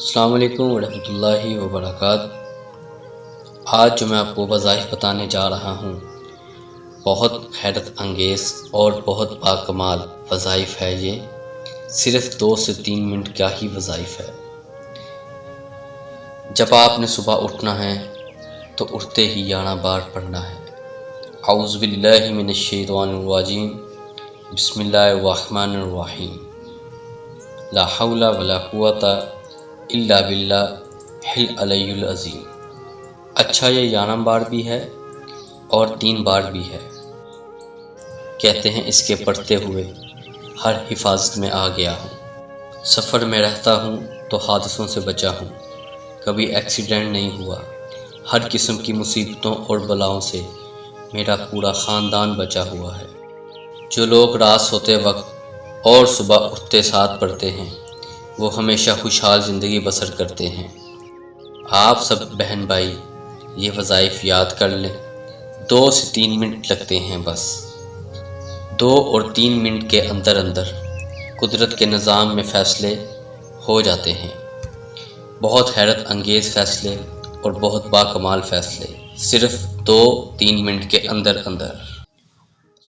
السلام علیکم ورحمۃ اللہ وبرکاتہ۔ آج جو میں آپ کو وظائف بتانے جا رہا ہوں بہت حیرت انگیز اور بہت باکمال وظائف ہے۔ یہ صرف 2 سے 3 منٹ کا ہی وظائف ہے۔ جب آپ نے صبح اٹھنا ہے تو اٹھتے ہی 11 بار پڑھنا ہے۔ اعوذ باللہ من الشیطان الرجیم، بسم اللہ الرحمن الرحیم، لا حول ولا قوت الا باللہ العلی العظیم۔ اچھا، یہ 11 بار بھی ہے اور 3 بار بھی ہے۔ کہتے ہیں اس کے پڑھتے ہوئے ہر حفاظت میں آ گیا ہوں۔ سفر میں رہتا ہوں تو حادثوں سے بچا ہوں، کبھی ایکسیڈنٹ نہیں ہوا۔ ہر قسم کی مصیبتوں اور بلاؤں سے میرا پورا خاندان بچا ہوا ہے۔ جو لوگ رات سوتے وقت اور صبح اٹھتے ساتھ پڑھتے ہیں وہ ہمیشہ خوشحال زندگی بسر کرتے ہیں۔ آپ سب بہن بھائی یہ وظائف یاد کر لیں۔ 2 سے 3 منٹ لگتے ہیں بس۔ 2 اور 3 منٹ کے اندر قدرت کے نظام میں فیصلے ہو جاتے ہیں۔ بہت حیرت انگیز فیصلے اور بہت باکمال فیصلے، صرف 2-3 منٹ کے اندر۔